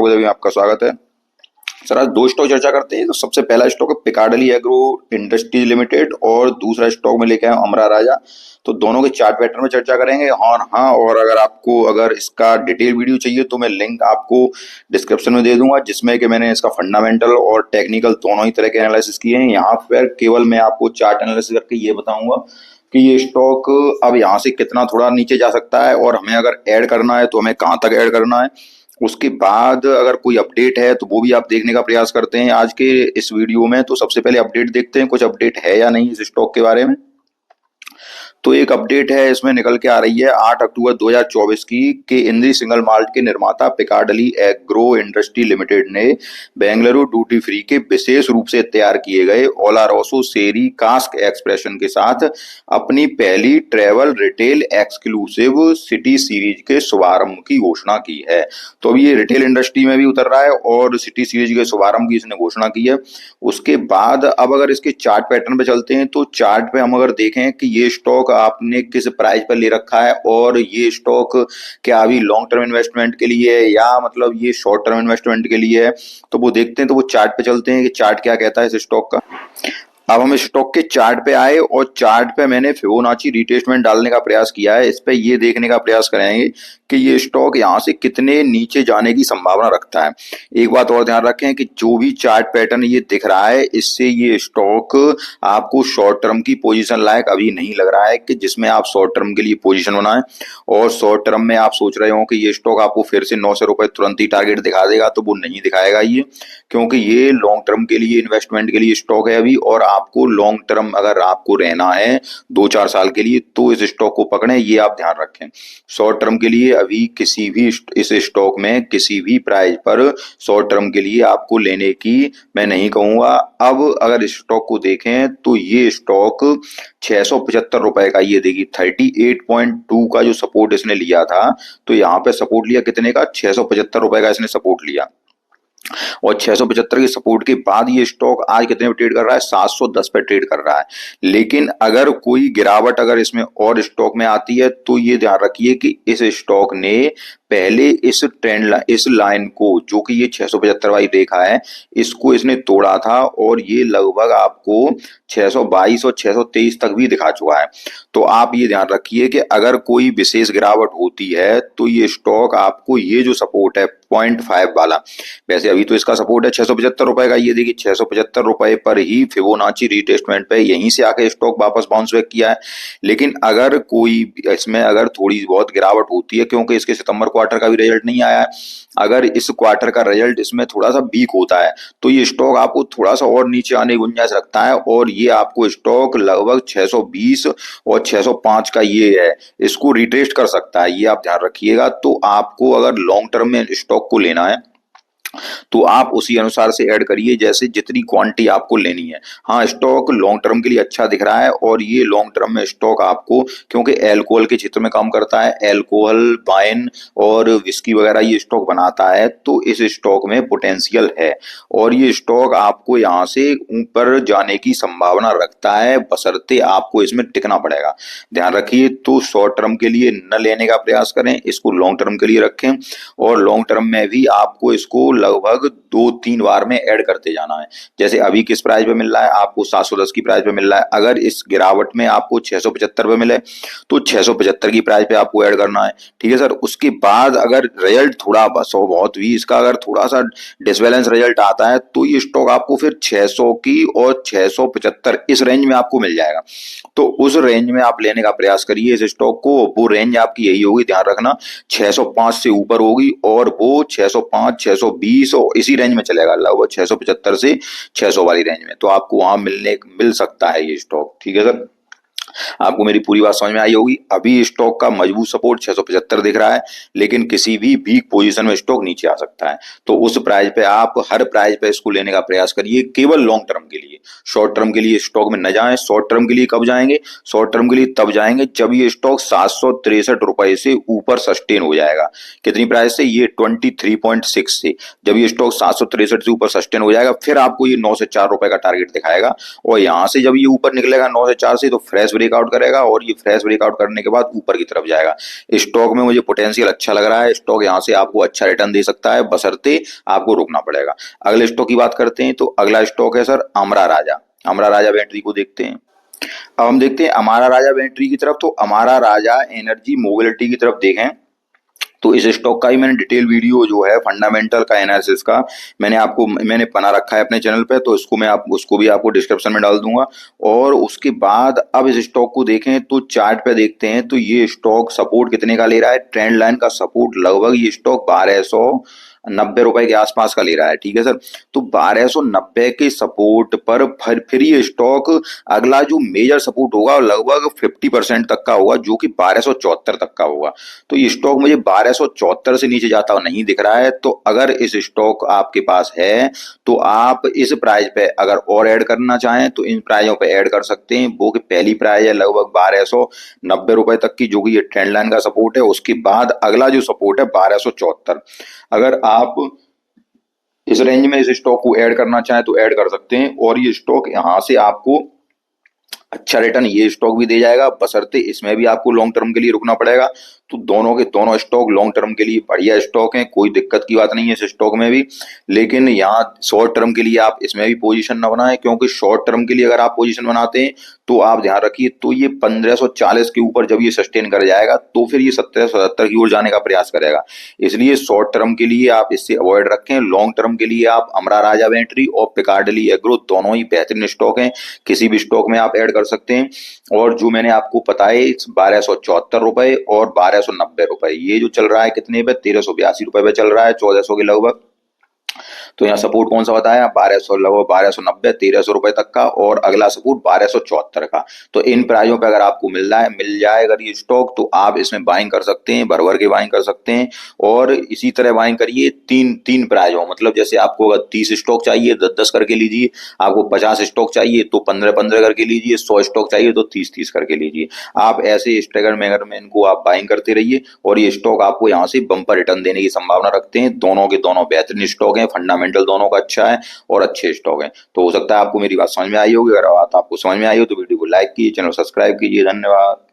Stock में आपका स्वागत है। सर आज दो स्टॉक चर्चा करते हैं। तो सबसे पहला स्टॉक है पिकार्डली एग्रो इंडस्ट्रीज लिमिटेड और दूसरा स्टॉक में लेके आए अमरा राजा। तो दोनों के चार्ट पैटर्न में चर्चा करेंगे। और अगर इसका डिटेल वीडियो चाहिए तो मैं लिंक आपको डिस्क्रिप्शन में दे दूंगा, जिसमें कि मैंने इसका फंडामेंटल और टेक्निकल दोनों ही तरह के एनालिसिस किए हैं। यहाँ पर केवल मैं आपको चार्ट एनालिसिस करके ये बताऊंगा कि ये स्टॉक अब यहाँ से कितना थोड़ा नीचे जा सकता है और हमें अगर ऐड करना है तो हमें कहाँ तक ऐड करना है। उसके बाद अगर कोई अपडेट है तो वो भी आप देखने का प्रयास करते हैं आज के इस वीडियो में। तो सबसे पहले अपडेट देखते हैं, कुछ अपडेट है या नहीं इस स्टॉक के बारे में। तो एक अपडेट है, इसमें निकल के आ रही है 8 अक्टूबर 2024 की कि इंद्री सिंगल माल्ट के निर्माता पिकार्डली एग्रो इंडस्ट्री लिमिटेड ने बेंगलुरु ड्यूटी फ्री के विशेष रूप से तैयार किए गए ओलारोसो शेरी कास्क एक्सप्रेशन के साथ अपनी पहली travel retail exclusive city series के शुभारंभ की घोषणा की है। तो अभी ये रिटेल इंडस्ट्री में भी उतर रहा है और सिटी सीरीज के शुभारंभ की इसने घोषणा की है। उसके बाद अब अगर इसके चार्ट पैटर्न पे चलते हैं तो चार्ट पे हम अगर देखें कि ये स्टॉक आपने किस प्राइस पर ले रखा है और ये स्टॉक क्या अभी लॉन्ग टर्म इन्वेस्टमेंट के लिए है या मतलब ये शॉर्ट टर्म इन्वेस्टमेंट के लिए है, तो वो देखते हैं। तो वो चार्ट पे चलते हैं कि चार्ट क्या कहता है इस स्टॉक का। अब हम स्टॉक के चार्ट पे आए और चार्ट पे मैंने फिबोनाची रिट्रेसमेंट डालने का प्रयास किया है। इस पे ये देखने का प्रयास करेंगे कि ये स्टॉक यहाँ से कितने नीचे जाने की संभावना रखता है। एक बात और ध्यान रखें कि जो भी चार्ट पैटर्न ये दिख रहा है इससे ये स्टॉक आपको शॉर्ट टर्म की पोजीशन लायक अभी नहीं लग रहा है कि जिसमें आप शॉर्ट टर्म के लिए पोजीशन बनाएं। और शॉर्ट टर्म में आप सोच रहे हो कि ये स्टॉक आपको फिर से 900 रुपए तुरंत ही टारगेट दिखा देगा, तो वो नहीं दिखाएगा ये, क्योंकि ये लॉन्ग टर्म के लिए इन्वेस्टमेंट के लिए स्टॉक है अभी। और आपको लॉन्ग टर्म अगर आपको रहना है 2-4 साल के लिए तो इस स्टॉक को पकड़ें, ये आप ध्यान रखें। शॉर्ट टर्म के लिए अभी किसी भी इस स्टॉक में किसी भी प्राइस पर शॉर्ट टर्म के लिए आपको लेने की मैं नहीं कहूंगा। अब अगर इस स्टॉक को देखें तो ये स्टॉक 675 रुपए का, ये देखिए 38.2 का जो सपोर्ट इसने लिया था, तो यहाँ पे सपोर्ट लिया कितने का, 675 रुपए का इसने सपोर्ट लिया। और 675 के सपोर्ट के बाद ये स्टॉक आज कितने पे ट्रेड कर रहा है, 710 पे ट्रेड कर रहा है। लेकिन अगर कोई गिरावट अगर इसमें और स्टॉक में आती है तो ये ध्यान रखिए कि इस स्टॉक ने पहले इस ट्रेंड इस लाइन को, जो कि ये 675 वाली रेखा है, इसको इसने तोड़ा था और ये लगभग आपको 622 और 623 तक भी दिखा चुका है। तो आप ये ध्यान रखिए कि अगर कोई विशेष गिरावट होती है तो ये स्टॉक आपको ये जो सपोर्ट है 0.5 वाला, वैसे अभी तो इसका सपोर्ट है 675 रुपए का, ये देखिए 675 रुपए पर ही फिबोनाची रिट्रेसमेंट पे यहीं से आके स्टॉक वापस बाउंस बैक किया है। लेकिन अगर कोई इसमें अगर थोड़ी बहुत गिरावट होती है, क्योंकि इसके सितंबर क्वार्टर का भी रिजल्ट नहीं आया है, अगर इस क्वार्टर का रिजल्ट इसमें थोड़ा सा वीक होता है तो ये स्टॉक आपको थोड़ा सा और नीचे आने की गुंजाइश रखता है। और ये आपको स्टॉक लगभग 620 और 605 का ये है, इसको रिट्रेस कर सकता है, ये आप ध्यान रखिएगा। तो आपको अगर लॉन्ग टर्म में स्टॉक को लेना है तो आप उसी अनुसार से ऐड करिए, जैसे जितनी क्वांटिटी आपको लेनी है। हाँ, स्टॉक लॉन्ग टर्म के लिए अच्छा दिख रहा है और ये लॉन्ग टर्म में स्टॉक आपको, क्योंकि अल्कोहल के क्षेत्र में काम करता है, अल्कोहल, वाइन और विस्की वगैरह ये स्टॉक बनाता है, तो इस स्टॉक में पोटेंशियल है और ये स्टॉक आपको यहाँ से ऊपर जाने की संभावना रखता है, बशर्ते आपको इसमें टिकना पड़ेगा। ध्यान रखिए, तो शॉर्ट टर्म के लिए न लेने का प्रयास करें, इसको लॉन्ग टर्म के लिए रखें। और लॉन्ग टर्म में भी आपको इसको लगभग 2-3 बार में ऐड करते जाना है। जैसे अभी किस प्राइस पे मिल रहा है आपको, 710 की प्राइस पे मिल रहा है। अगर इस गिरावट में आपको 675 पे मिले तो 675 की प्राइस पे आपको ऐड करना है, ठीक है सर। उसके बाद अगर रिजल्ट थोड़ा बस हो बहुत भी इसका अगर थोड़ा सा डिसबैलेंस रिजल्ट आता है तो ये स्टॉक आपको फिर 600 की और 675 इस रेंज में आपको मिल जाएगा। तो उस रेंज में आप लेने का प्रयास करिए इस स्टॉक को। वो रेंज आपकी यही होगी, ध्यान रखना, 605 से ऊपर होगी और वो 605, 620 और इसी रेंज में चलेगा, लगभग 675 से 600 वाली रेंज में। तो आपको वहां मिल सकता है ये स्टॉक, ठीक है सर। आपको मेरी पूरी बात समझ में आई होगी। अभी स्टॉक का मजबूत सपोर्ट 675 दिख रहा है, लेकिन किसी भी वीक पोजीशन में स्टॉक नीचे आ सकता है। तो उस प्राइस पे आप हर प्राइस पे इसको लेने का प्रयास करिए, केवल लॉन्ग टर्म के लिए। शॉर्ट टर्म के लिए स्टॉक में न जाएं। शॉर्ट टर्म के लिए कब जाएंगे, शॉर्ट टर्म के लिए तब जाएंगे जब ये स्टॉक 763 रुपए से ऊपर सस्टेन हो जाएगा। कितनी प्राइस से, ये 23.6 से जब ये स्टॉक 763 से ऊपर सस्टेन हो जाएगा, फिर आपको ये 9 से 4 रुपए का टारगेट दिखाएगा। और यहाँ से जब ये ऊपर निकलेगा 9 से 4 से, तो फ्रेश ब्रेकआउट करेगा और ये फ्रेश ब्रेकआउट करने के बाद ऊपर की तरफ जाएगा। स्टॉक में मुझे पोटेंशियल अच्छा लग रहा है, स्टॉक यहाँ से आपको अच्छा रिटर्न दे सकता है, बशर्ते आपको रुकना पड़ेगा। अगले स्टॉक की बात करते हैं तो अगला स्टॉक है सर अमरा राजा। अमरा राजा बैटरी को देखते हैं। अब हम देखते हैं अमारा राजा बैटरी की तरफ। तो अमारा राजा एनर्जी मोबिलिटी की तरफ देखें तो इस स्टॉक का ही मैंने डिटेल वीडियो जो है फंडामेंटल का एनालिसिस का मैंने बना रखा है अपने चैनल पे, तो उसको भी आपको डिस्क्रिप्शन में डाल दूंगा। और उसके बाद अब इस स्टॉक को देखें तो चार्ट पे देखते हैं तो ये स्टॉक सपोर्ट कितने का ले रहा है। ट्रेंड लाइन का सपोर्ट लगभग ये स्टॉक 1290 रुपए के आसपास का ले रहा है, ठीक है सर। तो 1290 के सपोर्ट पर फिर ये स्टॉक अगला जो मेजर सपोर्ट होगा लगभग 50% तक का होगा, जो कि 1274 तक का होगा। तो ये स्टॉक मुझे 1274 से नीचे जाता हुआ नहीं दिख रहा है। तो अगर इस स्टॉक आपके पास है तो आप इस प्राइस पे अगर और ऐड करना चाहें तो इन प्राइजों पे ऐड कर सकते हैं। वो कि पहली प्राइस है लगभग 1290 रुपए तक की, जो कि ये ट्रेंड लाइन का सपोर्ट है। उसके बाद अगला जो सपोर्ट है 1274। अगर आप इस रेंज में इस स्टॉक को ऐड करना चाहें तो ऐड कर सकते हैं। और ये स्टॉक यहाँ से आपको अच्छा रिटर्न ये स्टॉक भी दे जाएगा, बशर्ते इसमें भी आपको लॉन्ग टर्म के लिए रुकना पड़ेगा। तो दोनों के दोनों स्टॉक लॉन्ग टर्म के लिए बढ़िया स्टॉक हैं, कोई दिक्कत की बात नहीं है इस स्टॉक में भी। लेकिन यहाँ शॉर्ट टर्म के लिए आप इसमें भी पोजीशन न बनाएं, क्योंकि शॉर्ट टर्म के लिए अगर आप पोजीशन बनाते हैं तो आप ध्यान रखिए तो ये 1540 के ऊपर जब ये सस्टेन कर जाएगा तो फिर ये 1770 की ओर जाने का प्रयास करेगा। इसलिए शॉर्ट टर्म के लिए आप इससे अवॉइड रखें। लॉन्ग टर्म के लिए आप अमरा राजा बैटरी और पिकार्डली एग्रो दोनों ही बेहतरीन स्टॉक हैं, किसी भी स्टॉक में आप ऐड कर सकते हैं। और जो मैंने आपको बताए 1274 रुपए और 1290 रुपए, ये जो चल रहा है कितने पे, 1382 रुपए पे चल रहा है, 1400 के लगभग। तो यहाँ सपोर्ट कौन सा बताया, 1200 लगभग 1290 1300 रुपए तक का, और अगला सपोर्ट 1274 का। तो इन प्राइजों पे अगर आपको मिल जाए अगर ये स्टॉक, तो आप इसमें बाइंग कर सकते हैं, भर भर के बाइंग कर सकते हैं। और इसी तरह बाइंग करिए तीन प्राइजों, मतलब जैसे आपको अगर 30 स्टॉक चाहिए 10-10 करके लीजिए, आपको 50 स्टॉक चाहिए तो 15-15 करके लीजिए, 100 स्टॉक चाहिए तो 30-30 करके लीजिए। आप ऐसे स्टैगर मैगर में इनको आप बाइंग करते रहिए और ये स्टॉक आपको यहाँ से बम्पर रिटर्न देने की संभावना रखते हैं। दोनों के दोनों बेहतरीन स्टॉक हैं, फंडामेंटल दोनों का अच्छा है और अच्छे स्टॉक हैं। तो हो सकता है आपको मेरी बात समझ में आई होगी। अगर बात आपको समझ में आई हो तो वीडियो को लाइक कीजिए, चैनल सब्सक्राइब कीजिए। धन्यवाद।